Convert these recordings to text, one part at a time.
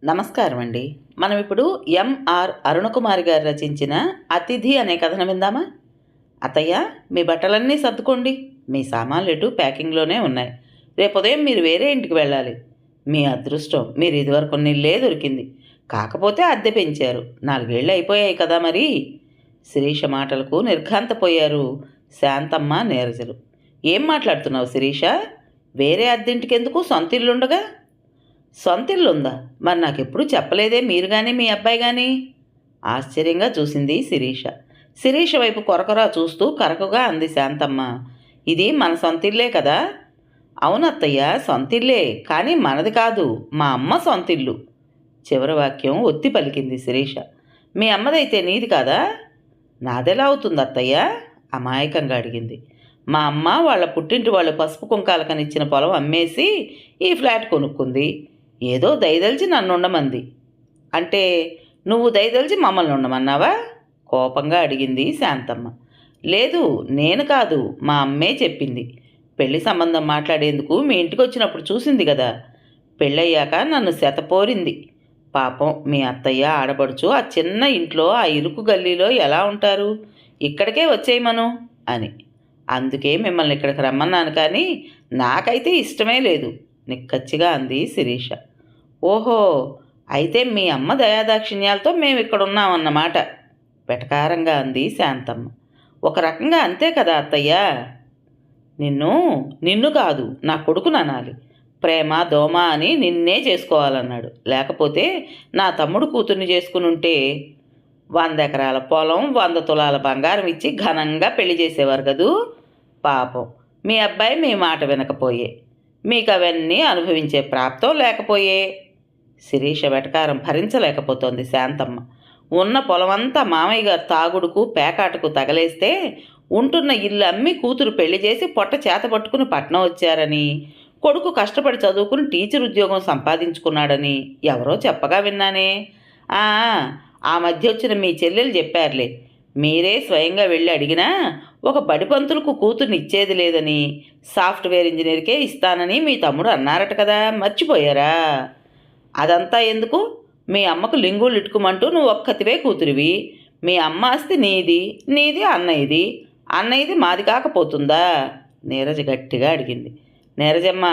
నమస్కారం అండి. మనం ఇప్పుడు ఎంఆర్ అరుణకుమారి గారు రచించిన 'అతిథి' అనే కథను విందామా? అత్తయ్య, మీ బట్టలన్నీ సర్దుకోండి. మీ సామాన్లు ఎటు ప్యాకింగ్లోనే ఉన్నాయి. రేపు ఉదయం మీరు వేరే ఇంటికి వెళ్ళాలి. మీ అదృష్టం మీరు ఇదివరకున్న ఇల్లే దొరికింది. కాకపోతే అద్దె పెంచారు. 4 ఏళ్ళు అయిపోయాయి కదా మరి. శిరీష మాటలకు నిర్ఘాంతపోయారు శాంతమ్మ, నీరజలు. ఏం మాట్లాడుతున్నావు శిరీష? వేరే అద్దెంటికెందుకు, సొంత ఇల్లుండగా? సొంతిల్లుందా? మరి నాకెప్పుడు చెప్పలేదే మీరు కానీ మీ అబ్బాయి కానీ? ఆశ్చర్యంగా చూసింది శిరీష. శిరీష వైపు కొరకొరా చూస్తూ కరకుగా అంది శాంతమ్మ. ఇది మన సొంతిల్లే కదా? అవునత్తయ్య, సొంతిల్లే, కానీ మనది కాదు, మా అమ్మ సొంతిల్లు. చివరి వాక్యం ఒత్తి పలికింది శిరీష. మీ అమ్మదైతే నీది కాదా? నాదెలా అవుతుంది అత్తయ్య? అమాయకంగా అడిగింది. మా అమ్మ వాళ్ళ పుట్టింటి వాళ్ళు పసుపు కుంకాలకనిచ్చిన పొలం అమ్మేసి ఈ ఫ్లాట్ కొనుక్కుంది. ఏదో దయదలిచి నన్ను ఉండమంది. అంటే నువ్వు దయదలిచి మమ్మల్ని ఉండమన్నావా? కోపంగా అడిగింది శాంతమ్మ. లేదు, నేను కాదు, మా అమ్మే చెప్పింది. పెళ్లి సంబంధం మాట్లాడేందుకు మీ ఇంటికి వచ్చినప్పుడు చూసింది కదా. పెళ్ళయ్యాక నన్ను శతపోరింది. పాపం మీ అత్తయ్య ఆడపడుచు ఆ చిన్న ఇంట్లో ఆ ఇరుకు గల్లీలో ఎలా ఉంటారు? ఇక్కడికే వచ్చేయమను అని. అందుకే మిమ్మల్ని ఇక్కడికి రమ్మన్నాను, కానీ నాకైతే ఇష్టమే లేదు నిక్కచ్చిగా అంది శిరీష. ఓహో, అయితే మీ అమ్మ దయాదాక్షిణ్యాలతో మేము ఇక్కడ ఉన్నామన్నమాట వెటకారంగా అంది శాంతమ్మ. ఒక రకంగా అంతే కదా అత్తయ్య. నిన్ను నిన్ను కాదు, నా కొడుకుని అనాలి. ప్రేమ దోమ అని నిన్నే చేసుకోవాలన్నాడు. లేకపోతే నా తమ్ముడు కూతుర్ని చేసుకుని ఉంటే 100 ఎకరాల పొలం, 100 తులాల బంగారం ఇచ్చి ఘనంగా పెళ్లి చేసేవారు కదూ. పాపం మీ అబ్బాయి మీ మాట వినకపోయే. మీకు అవన్నీ అనుభవించే ప్రాప్తం లేకపోయే. శిరీష వెటకారం భరించలేకపోతోంది శాంతమ్మ. ఉన్న పొలమంతా మామయ్య గారు తాగుడుకు పేకాటకు తగలేస్తే ఉంటున్న ఇల్లు అమ్మి కూతురు పెళ్లి చేసి పొట్ట చేత పట్టుకుని పట్నం వచ్చారని, కొడుకు కష్టపడి చదువుకుని టీచర్ ఉద్యోగం సంపాదించుకున్నాడని ఎవరో చెప్పగా విన్నానే. ఆ మధ్య వచ్చిన మీ చెల్లెలు చెప్పారులే. మీరే స్వయంగా వెళ్ళి అడిగినా ఒక బడిపంతులకు కూతుర్ని ఇచ్చేది లేదని, సాఫ్ట్వేర్ ఇంజనీర్కే ఇస్తానని మీ తమ్ముడు అన్నారట కదా, మర్చిపోయారా? అదంతా ఎందుకు? మీ అమ్మకు లింగులు ఇట్టుకుమంటూ నువ్వు ఒక్కతివే కూతురివి. మీ అమ్మ ఆస్తి నీది, నీది అన్నయ్యది, అన్నయ్యది మాది కాకపోతుందా? నీరజ గట్టిగా అడిగింది. నీరజమ్మ,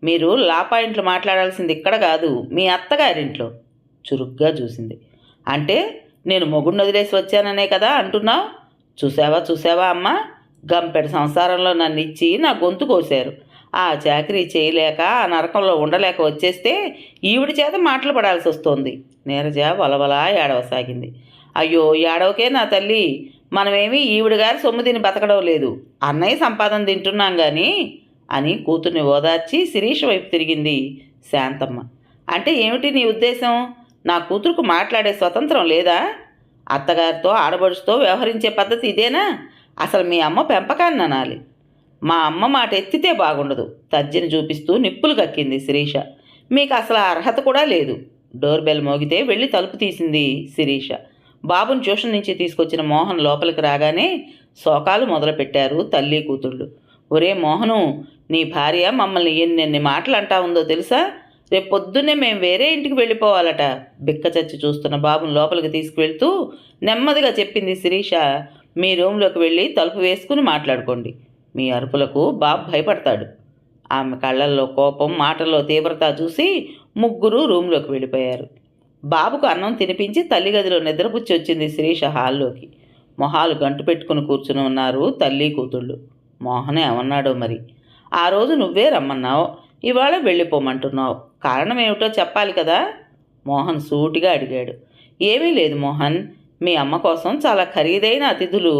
మీరు లా పాయింట్లు మాట్లాడాల్సింది ఇక్కడ కాదు, మీ అత్తగారింట్లో. చురుగ్గా చూసింది. అంటే నేను మొగుడిని వదిలేసి వచ్చాననే కదా అంటున్నావు? చూసావా అమ్మ, గంపెడు సంసారంలో నన్ను ఇచ్చి నా గొంతు కోశారు. ఆ చాకరీ చేయలేక ఆ నరకంలో ఉండలేక వచ్చేస్తే ఈవిడి చేత మాటలు పడాల్సి వస్తోంది. నీరజ వలవలా ఏడవసాగింది. అయ్యో, ఏడవకే నా తల్లి, మనమేమీ ఈవిడ గారి సొమ్ము తిని బతకడం లేదు, అన్నయ్య సంపాదన తింటున్నాం కానీ అని కూతుర్ని ఓదార్చి శిరీష వైపు తిరిగింది శాంతమ్మ. అంటే ఏమిటి నీ ఉద్దేశం? నా కూతురుకు మాట్లాడే స్వతంత్రం లేదా? అత్తగారితో ఆడబడుచుతో వ్యవహరించే పద్ధతి ఇదేనా? అసలు మీ అమ్మ పెంపకాన్ని అనాలి. మా అమ్మ మాట ఎత్తితే బాగుండదు. తర్జని చూపిస్తూ నిప్పులు కక్కింది శిరీష. మీకు అసలు అర్హత కూడా లేదు. డోర్ బెల్ మోగితే వెళ్ళి తలుపు తీసింది శిరీష. బాబుని ట్యూషన్ నుంచి తీసుకొచ్చిన మోహన్ లోపలికి రాగానే శోకాలు మొదలుపెట్టారు తల్లి కూతుళ్ళు. ఒరే మోహను, నీ భార్య మమ్మల్ని ఎన్నెన్ని మాటలు అంటా ఉందో తెలుసా? రేపు పొద్దున్నే మేము వేరే ఇంటికి వెళ్ళిపోవాలట. బిక్కచచ్చి చూస్తున్న బాబుని లోపలికి తీసుకువెళ్తూ నెమ్మదిగా చెప్పింది శిరీష. మీ రూమ్లోకి వెళ్ళి తలుపు వేసుకుని మాట్లాడుకోండి. మీ అరుపులకు బాబు భయపడతాడు. ఆమె కళ్ళల్లో కోపం, మాటల్లో తీవ్రత చూసి ముగ్గురు రూమ్లోకి వెళ్ళిపోయారు. బాబుకు అన్నం తినిపించి తల్లి గదిలో నిద్రపుచ్చి వచ్చింది శిరీష హాల్లోకి. మొహాలు గంటు పెట్టుకుని కూర్చుని ఉన్నారు తల్లి కూతుళ్ళు. మోహన్ ఏమన్నాడో మరి. ఆ రోజు నువ్వే రమ్మన్నావు, ఇవాళ వెళ్ళిపోమంటున్నావు. కారణం ఏమిటో చెప్పాలి కదా? మోహన్ సూటిగా అడిగాడు. ఏమీ లేదు మోహన్, మీ అమ్మ కోసం చాలా ఖరీదైన అతిథులు,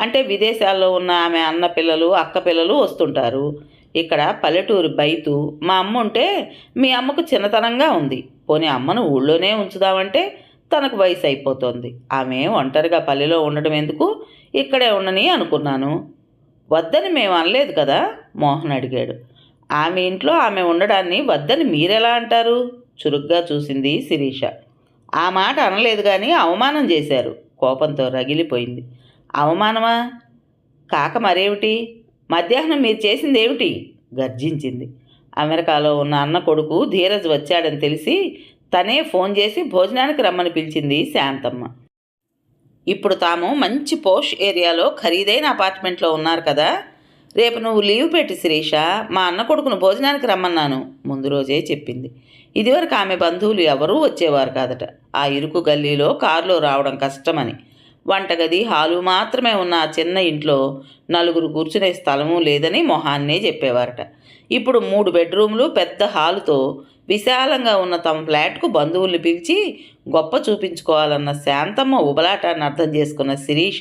అంటే విదేశాల్లో ఉన్న ఆమె అన్న పిల్లలు, అక్క పిల్లలు వస్తుంటారు. ఇక్కడ పల్లెటూరు బైతు మా అమ్మ ఉంటే మీ అమ్మకు చిన్నతనంగా ఉంది. పోనీ అమ్మను ఊళ్ళోనే ఉంచుదామంటే తనకు వయసు అయిపోతుంది. ఆమె ఒంటరిగా పల్లెలో ఉండడం ఎందుకు, ఇక్కడే ఉండని అనుకున్నాను. వద్దని మేము అనలేదు కదా? మోహన్ అడిగాడు. ఆమె ఇంట్లో ఆమె ఉండడాన్ని వద్దని మీరెలా అంటారు? చురుగ్గా చూసింది శిరీష. ఆ మాట అనలేదు కానీ అవమానం చేశారు. కోపంతో రగిలిపోయింది. అవమానమా కాక మరేమిటి? మధ్యాహ్నం మీరు చేసిందేమిటి? గర్జించింది. అమెరికాలో ఉన్న అన్న కొడుకు ధీరజ్ వచ్చాడని తెలిసి తనే ఫోన్ చేసి భోజనానికి రమ్మని పిలిచింది శాంతమ్మ. ఇప్పుడు తాము మంచి పోష్ ఏరియాలో ఖరీదైన అపార్ట్మెంట్లో ఉన్నారు కదా, రేపు నువ్వు లీవ్ పెట్టి శిరీష, మా అన్న కొడుకును భోజనానికి రమ్మన్నాను ముందు రోజే చెప్పింది. ఇదివరకు ఆమె బంధువులు ఎవరూ వచ్చేవారు కాదట. ఆ ఇరుకు గల్లీలో కారులో రావడం కష్టమని. వంటగది హాలు మాత్రమే ఉన్న ఆ చిన్న ఇంట్లో నలుగురు కూర్చునే స్థలమూ లేదని మొహాన్నే చెప్పేవారట. ఇప్పుడు 3 బెడ్రూమ్లు పెద్ద హాలుతో విశాలంగా ఉన్న తమ ఫ్లాట్కు బంధువుల్ని పిలిచి గొప్ప చూపించుకోవాలన్న శాంతమ్మ ఉబలాటాన్ని అర్థం చేసుకున్న శిరీష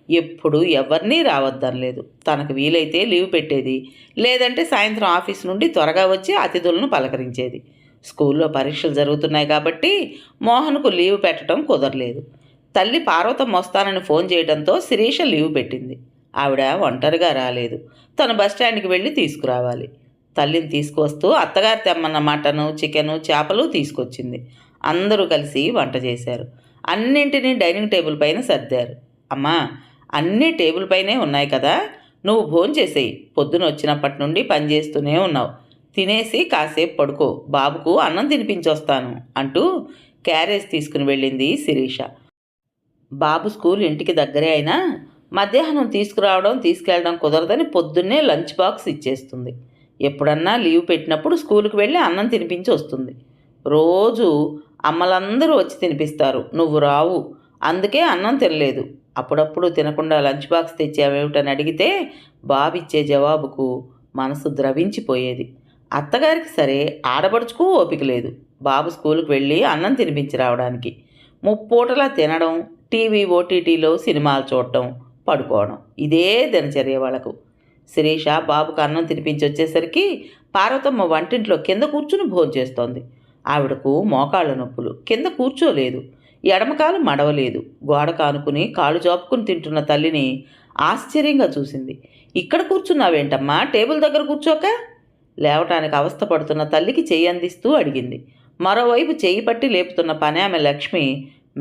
ఎప్పుడూ ఎవరినీ రావద్దనలేదు. తనకు వీలైతే లీవ్ పెట్టేది, లేదంటే సాయంత్రం ఆఫీస్ నుండి త్వరగా వచ్చి అతిథులను పలకరించేది. స్కూల్లో పరీక్షలు జరుగుతున్నాయి కాబట్టి మోహన్కు లీవ్ పెట్టడం కుదరలేదు. తల్లి పార్వతమ్మ వస్తానని ఫోన్ చేయడంతో శిరీష లీవ్ పెట్టింది. ఆవిడ ఒంటరిగా రాలేదు, తను బస్టాండ్కి వెళ్ళి తీసుకురావాలి. తల్లిని తీసుకువస్తూ అత్తగారు తెమ్మన్న మటను, చికెను, చేపలు తీసుకొచ్చింది. అందరూ కలిసి వంట చేశారు. అన్నింటినీ డైనింగ్ టేబుల్ పైన సర్దారు. అమ్మా, అన్నీ టేబుల్ పైనే ఉన్నాయి కదా, నువ్వు భోంచేసేయి, పొద్దున వచ్చినప్పటి నుండి పనిచేస్తూనే ఉన్నావు, తినేసి కాసేపు పడుకో, బాబుకు అన్నం తినిపించొస్తాను అంటూ క్యారేజ్ తీసుకుని వెళ్ళింది శిరీష. బాబు స్కూల్ ఇంటికి దగ్గరే అయినా మధ్యాహ్నం తీసుకురావడం తీసుకెళ్ళడం కుదరదని పొద్దున్నే లంచ్ బాక్స్ ఇచ్చేస్తుంది. ఎప్పుడన్నా లీవ్ పెట్టినప్పుడు స్కూల్కి వెళ్ళి అన్నం తినిపించి వస్తుంది. రోజు అమ్మలందరూ వచ్చి తినిపిస్తారు, నువ్వు రావు, అందుకే అన్నం తినలేదు. అప్పుడప్పుడు తినకుండా లంచ్ బాక్స్ తెచ్చావేమిటని అడిగితే బాబిచ్చే జవాబుకు మనసు ద్రవించిపోయేది. అత్తగారికి సరే, ఆడబడుచుకు ఓపిక లేదు బాబు స్కూల్కి వెళ్ళి అన్నం తినిపించి రావడానికి. ముప్పూటలా తినడం, టీవీ ఓటీటీలో సినిమాలు చూడటం, పడుకోవడం, ఇదే దినచర్య వాళ్ళకు. శిరీష బాబుకు అన్నం తినిపించి వచ్చేసరికి పార్వతమ్మ వంటింట్లో కింద కూర్చుని భోంచేస్తోంది. ఆవిడకు మోకాళ్ళ నొప్పులు, కింద కూర్చోలేదు, ఎడమకాలు మడవలేదు. గోడ కానుకుని కాళ్ళు చాపుకుని తింటున్న తల్లిని ఆశ్చర్యంగా చూసింది. ఇక్కడ కూర్చున్నావేంటమ్మా, టేబుల్ దగ్గర కూర్చోక? లేవటానికి అవస్థపడుతున్న తల్లికి చెయ్యి అందిస్తూ అడిగింది. మరోవైపు చెయ్యి పట్టి లేపుతున్న పని ఆమె లక్ష్మి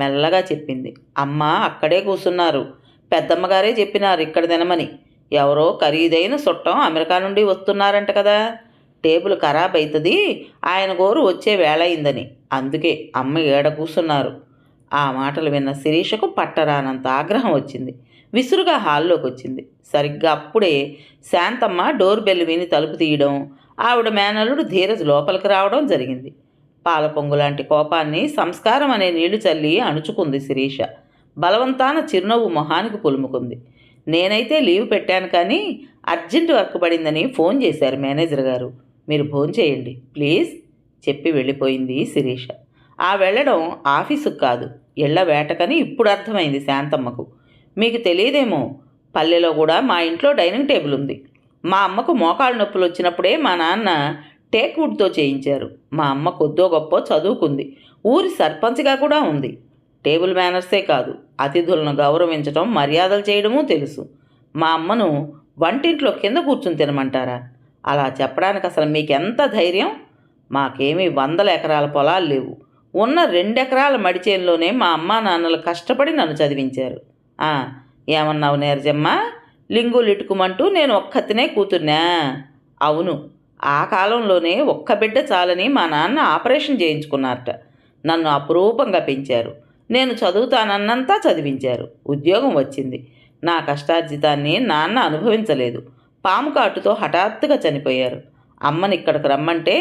మెల్లగా చెప్పింది. అమ్మ అక్కడే కూర్చున్నారు, పెద్దమ్మగారే చెప్పినారు ఇక్కడ తినమని. ఎవరో ఖరీదైన చుట్టం అమెరికా నుండి వస్తున్నారంట కదా, టేబుల్ ఖరాబ్ అవుతుంది, ఆయన గోరు వచ్చే వేళ అయిందని, అందుకే అమ్మ ఏడ కూర్చున్నారు. ఆ మాటలు విన్న శిరీషకు పట్టరానంత ఆగ్రహం వచ్చింది. విసురుగా హాల్లోకి వచ్చింది. సరిగ్గా అప్పుడే శాంతమ్మ డోర్ బెల్ విని తలుపు తీయడం, ఆవిడ మేనల్లుడు ధీరజ్ లోపలికి రావడం జరిగింది. పాల పొంగులాంటి కోపాన్ని సంస్కారం అనే నీళ్లు చల్లి అణుచుకుంది శిరీష. బలవంతాన చిరునవ్వు మొహానికి పులుముకుంది. నేనైతే లీవ్ పెట్టాను, కానీ అర్జెంట్ వర్క్ పడిందని ఫోన్ చేశారు మేనేజర్ గారు, మీరు భోంచేయండి ప్లీజ్ చెప్పి వెళ్ళిపోయింది శిరీష. ఆ వెళ్ళడం ఆఫీసుకు కాదు, ఇళ్ల వేటకని ఇప్పుడు అర్థమైంది శాంతమ్మకు. మీకు తెలియదేమో, పల్లెలో కూడా మా ఇంట్లో డైనింగ్ టేబుల్ ఉంది. మా అమ్మకు మోకాళ్ళ నొప్పులు వచ్చినప్పుడే మా నాన్న టేక్వుడ్తో చేయించారు. మా అమ్మ కొద్దో గొప్ప చదువుకుంది, ఊరి సర్పంచ్గా కూడా ఉంది. టేబుల్ మేనర్సే కాదు, అతిథులను గౌరవించడం, మర్యాదలు చేయడమూ తెలుసు. మా అమ్మను వంటింట్లో కింద కూర్చుని తినమంటారా? అలా చెప్పడానికి అసలు మీకెంత ధైర్యం? మాకేమీ 100 ఎకరాల పొలాలు లేవు, ఉన్న 2 ఎకరాల మడిచేనులోనే మా అమ్మా నాన్నలు కష్టపడి నన్ను చదివించారు. ఏమన్నావు నీరజమ్మ? లింగులు ఇటుకుమంటూ నేను ఒక్కతినే కూతుర్నా? అవును, ఆ కాలంలోనే ఒక్క బిడ్డ చాలని మా నాన్న ఆపరేషన్ చేయించుకున్నారట. నన్ను అపురూపంగా పెంచారు, నేను చదువుతానన్నంతా చదివించారు, ఉద్యోగం వచ్చింది. నా కష్టార్జితాన్ని నాన్న అనుభవించలేదు, పాము కాటుతో హఠాత్తుగా చనిపోయారు. అమ్మని ఇక్కడికి రమ్మంటే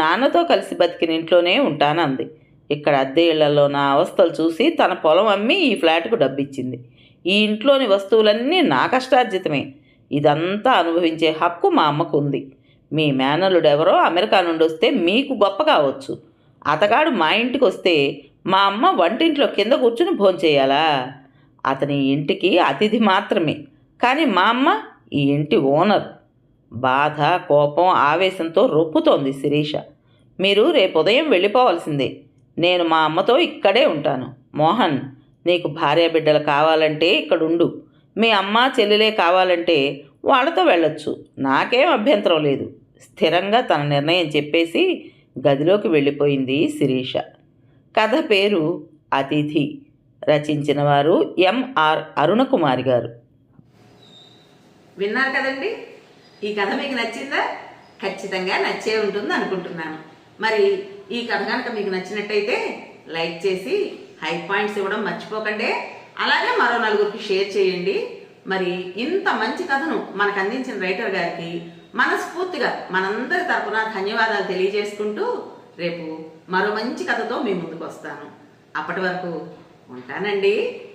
నాన్నతో కలిసి బతికిన ఇంట్లోనే ఉంటానంది. ఇక్కడ అద్దె ఇళ్లలో నా అవస్థలు చూసి తన పొలం అమ్మి ఈ ఫ్లాట్కు డబ్బిచ్చింది. ఈ ఇంట్లోని వస్తువులన్నీ నా కష్టార్జితమే. ఇదంతా అనుభవించే హక్కు మా అమ్మకు ఉంది. మీ మేనల్లుడెవరో అమెరికా నుండి వస్తే మీకు గొప్ప కావచ్చు, అతగాడు మా ఇంటికి వస్తే మా అమ్మ వంటింట్లో కింద కూర్చుని భోంచేయాలా? అతని ఇంటికి అతిథి మాత్రమే, కానీ మా అమ్మ ఈ ఇంటి ఓనర్. బాధ, కోపం, ఆవేశంతో రొప్పుతోంది శిరీష. మీరు రేపు ఉదయం వెళ్ళిపోవాల్సిందే, నేను మా అమ్మతో ఇక్కడే ఉంటాను. మోహన్, నీకు భార్యాబిడ్డలు కావాలంటే ఇక్కడుండు, మీ అమ్మ చెల్లెలే కావాలంటే వాళ్ళతో వెళ్ళొచ్చు, నాకేం అభ్యంతరం లేదు. స్థిరంగా తన నిర్ణయం చెప్పేసి గదిలోకి వెళ్ళిపోయింది శిరీష. కథ పేరు అతిథి. రచించిన వారు ఎంఆర్ అరుణకుమారి గారు. విన్నారు కదండి, ఈ కథ మీకు నచ్చిందా? ఖచ్చితంగా నచ్చే ఉంటుంది అనుకుంటున్నాను. మరి ఈ కథ కనుక మీకు నచ్చినట్టయితే లైక్ చేసి హై పాయింట్స్ ఇవ్వడం మర్చిపోకండి. అలాగే మరో నలుగురికి షేర్ చేయండి. మరి ఇంత మంచి కథను మనకు అందించిన రైటర్ గారికి మనస్ఫూర్తిగా మనందరి తరపున ధన్యవాదాలు తెలియజేసుకుంటూ రేపు మరో మంచి కథతో మీ ముందుకు వస్తాను. అప్పటి వరకు ఉంటానండి.